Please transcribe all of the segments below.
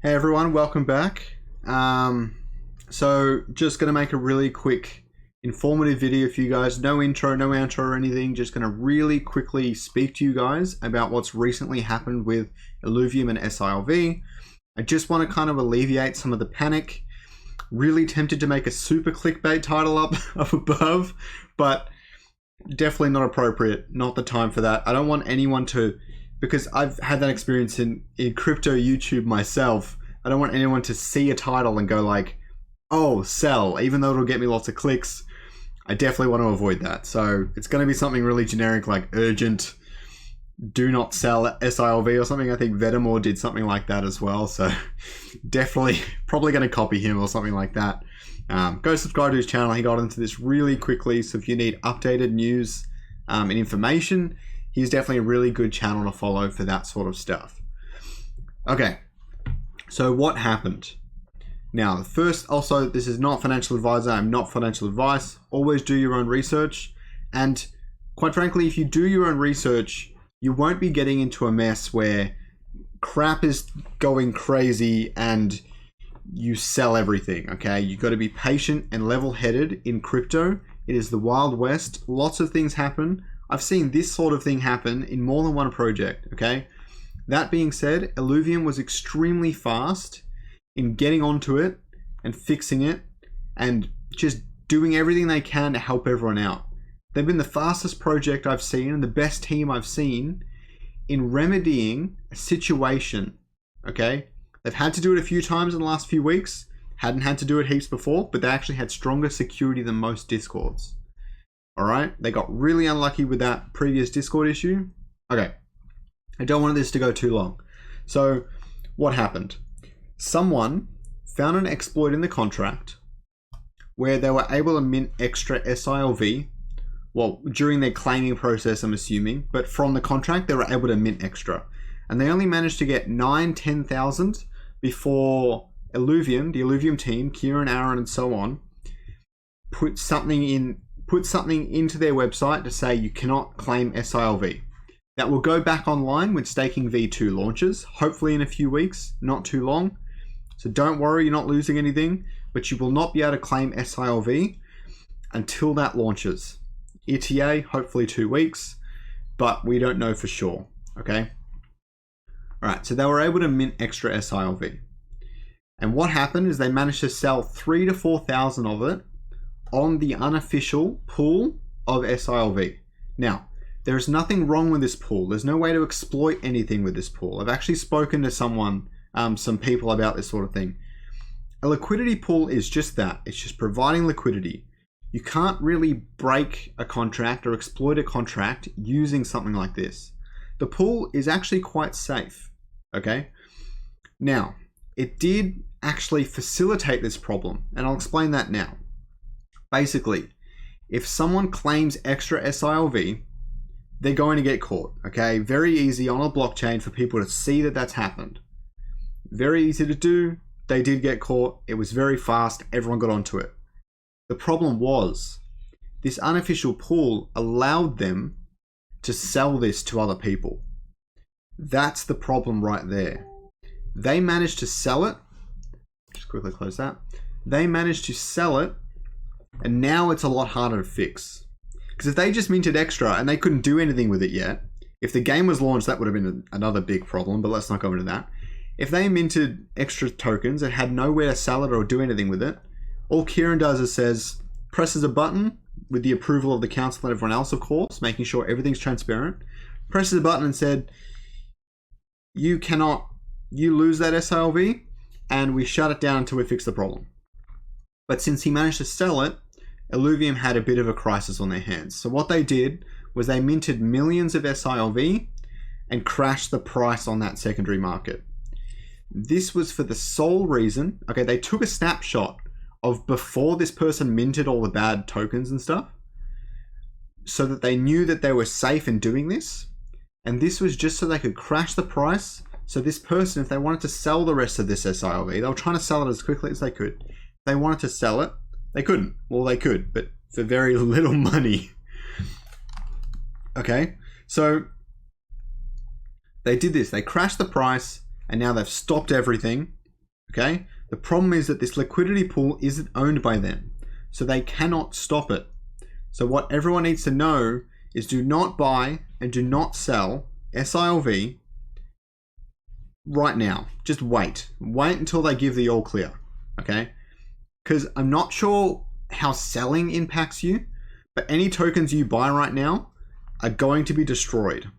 Hey everyone, welcome back. So just gonna make a really quick informative video for you guys. No intro, no outro or anything. Just gonna really quickly speak to you guys about what's recently happened with Illuvium and SILV. I just want to kind of alleviate some of the panic. Really tempted to make a super clickbait title up above, but definitely not appropriate. Not the time for that. I don't want anyone to, because I've had that experience in crypto YouTube myself. I don't want anyone to see a title and go like, oh, sell, even though it'll get me lots of clicks. I definitely want to avoid that. So it's going to be something really generic like urgent, do not sell SILV or something. I think Vetemore did something like that as well. So definitely probably going to copy him or something like that. Go subscribe to his channel. He got into this really quickly. So if you need updated news and information, he's definitely a really good channel to follow for that sort of stuff. Okay, so what happened? Now, first, also, this is not financial advisor. I'm not financial advice. Always do your own research. And quite frankly, if you do your own research, you won't be getting into a mess where crap is going crazy and you sell everything, okay? You've got to be patient and level-headed in crypto. It is the Wild West. Lots of things happen. I've seen this sort of thing happen in more than one project, okay? That being said, Illuvium was extremely fast in getting onto it and fixing it and just doing everything they can to help everyone out. They've been the fastest project I've seen and the best team I've seen in remedying a situation, okay? They've had to do it a few times in the last few weeks, hadn't had to do it heaps before, but they actually had stronger security than most Discords. All right, they got really unlucky with that previous Discord issue. Okay, I don't want this to go too long. So what happened? Someone found an exploit in the contract where they were able to mint extra SILV, well, during their claiming process, I'm assuming, but from the contract, they were able to mint extra. And they only managed to get 10,000 before Illuvium, the Illuvium team, Kieran, Aaron, and so on, put something into their website to say you cannot claim SILV. That will go back online when Staking V2 launches, hopefully in a few weeks, not too long. So don't worry, you're not losing anything, but you will not be able to claim SILV until that launches. ETA, hopefully 2 weeks, but we don't know for sure, okay? All right, so they were able to mint extra SILV. And what happened is they managed to sell 3,000 to 4,000 of it on the unofficial pool of SILV. Now, there is nothing wrong with this pool. There's no way to exploit anything with this pool. I've actually spoken to someone, some people about this sort of thing. A liquidity pool is just that. It's just providing liquidity. You can't really break a contract or exploit a contract using something like this. The pool is actually quite safe, okay? Now, it did actually facilitate this problem, and I'll explain that now. Basically, if someone claims extra SILV, they're going to get caught, okay? Very easy on a blockchain for people to see that that's happened. Very easy to do. They did get caught. It was very fast. Everyone got onto it. The problem was this unofficial pool allowed them to sell this to other people. That's the problem right there. They managed to sell it. Just quickly close that. They managed to sell it, and now it's a lot harder to fix. Because if they just minted extra and they couldn't do anything with it yet, if the game was launched, that would have been another big problem, but let's not go into that. If they minted extra tokens and had nowhere to sell it or do anything with it, all Kieran does is says, presses a button with the approval of the council and everyone else, of course, making sure everything's transparent, presses a button and said, you lose that SILV and we shut it down until we fix the problem. But since he managed to sell it, Illuvium had a bit of a crisis on their hands. So what they did was they minted millions of SILV and crashed the price on that secondary market. This was for the sole reason, okay, they took a snapshot of before this person minted all the bad tokens and stuff so that they knew that they were safe in doing this. And this was just so they could crash the price. So this person, if they wanted to sell the rest of this SILV, they were trying to sell it as quickly as they could. If they wanted to sell it, they couldn't. Well, they could, but for very little money. Okay, so they did this. They crashed the price, and now they've stopped everything. Okay? The problem is that this liquidity pool isn't owned by them, so they cannot stop it. So what everyone needs to know is do not buy and do not sell SILV right now. Just wait. Wait until they give the all clear. Okay? Because I'm not sure how selling impacts you, but any tokens you buy right now are going to be destroyed.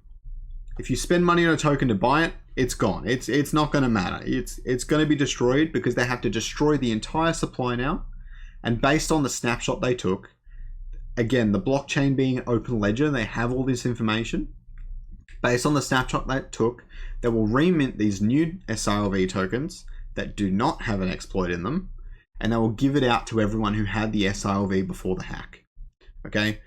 If you spend money on a token to buy it, it's gone. It's not going to matter. It's going to be destroyed because they have to destroy the entire supply now. And based on the snapshot they took, again, the blockchain being an open ledger, they have all this information. Based on the snapshot they took, they will remint these new SILV tokens that do not have an exploit in them, and they will give it out to everyone who had the SILV before the hack. Okay?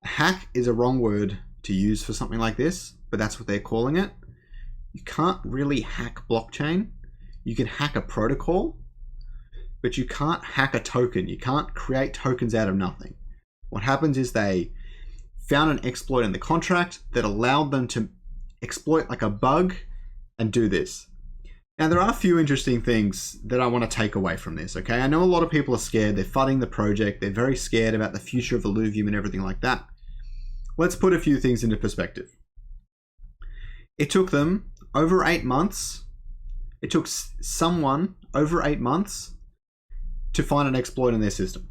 Hack is a wrong word to use for something like this, but that's what they're calling it. You can't really hack blockchain. You can hack a protocol, but you can't hack a token. You can't create tokens out of nothing. What happens is they found an exploit in the contract that allowed them to exploit like a bug and do this. Now, there are a few interesting things that I want to take away from this, okay? I know a lot of people are scared. They're fudding the project. They're very scared about the future of Illuvium and everything like that. Let's put a few things into perspective. It took them over 8 months. It took someone over 8 months to find an exploit in their system,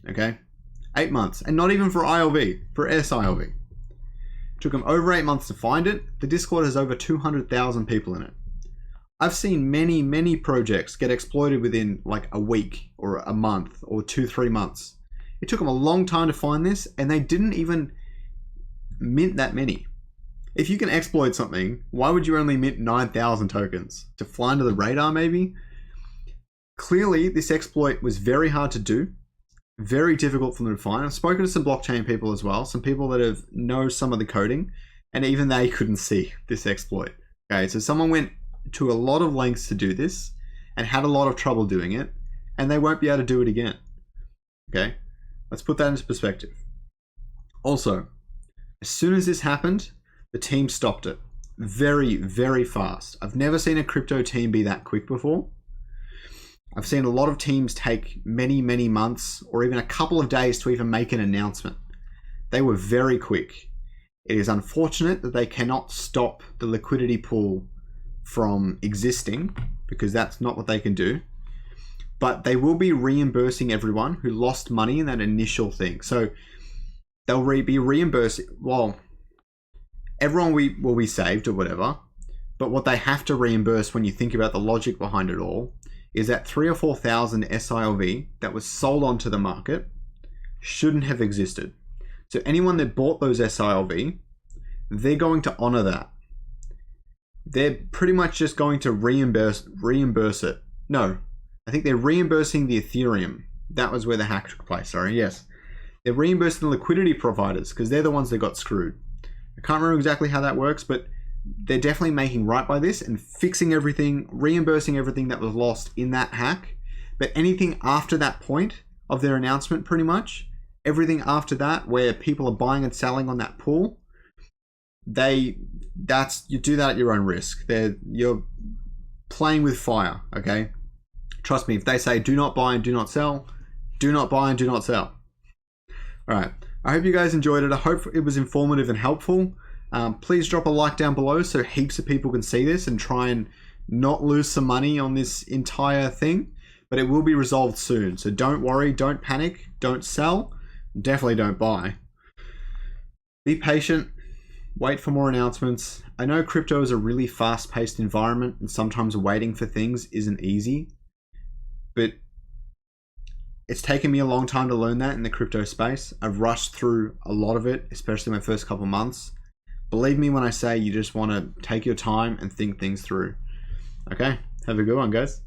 okay? 8 months, and not even for ILV, for SILV. It took them over 8 months to find it. The Discord has over 200,000 people in it. I've seen many projects get exploited within like a week or a month or 2-3 months. It took them a long time to find this, and they didn't even mint that many. If you can exploit something, why would you only mint 9,000 tokens? To fly under the radar, maybe? Clearly, this exploit was very hard to do, very difficult for them to find. I've spoken to some blockchain people as well, some people that know some of the coding, and even they couldn't see this exploit. Okay, so someone went to a lot of lengths to do this and had a lot of trouble doing it, and they won't be able to do it again. Okay, let's put that into perspective. Also, as soon as this happened, the team stopped it very fast. I've never seen a crypto team be that quick before. I've seen a lot of teams take many months or even a couple of days to even make an announcement. They were very quick. It is unfortunate that they cannot stop the liquidity pool from existing because that's not what they can do. But they will be reimbursing everyone who lost money in that initial thing. So they'll be reimbursing, well, everyone will be saved or whatever, but what they have to reimburse when you think about the logic behind it all is that 3,000 or 4,000 SILV that was sold onto the market shouldn't have existed. So anyone that bought those SILV, they're going to honor that. They're pretty much just going to reimburse it. No, I think they're reimbursing the Ethereum. That was where the hack took place, sorry, yes. They're reimbursing the liquidity providers because they're the ones that got screwed. I can't remember exactly how that works, but they're definitely making right by this and fixing everything, reimbursing everything that was lost in that hack. But anything after that point of their announcement, pretty much, everything after that where people are buying and selling on that pool, you do that at your own risk. You're playing with fire, okay? Trust me, if they say do not buy and do not sell, do not buy and do not sell. All right. I hope you guys enjoyed it. I hope it was informative and helpful. Please drop a like down below so heaps of people can see this and try and not lose some money on this entire thing. But it will be resolved soon. So don't worry, don't panic, don't sell, definitely don't buy. Be patient, wait for more announcements. I know crypto is a really fast-paced environment and sometimes waiting for things isn't easy. But it's taken me a long time to learn that in the crypto space. I've rushed through a lot of it, especially my first couple months. Believe me when I say you just want to take your time and think things through. Okay, have a good one, guys.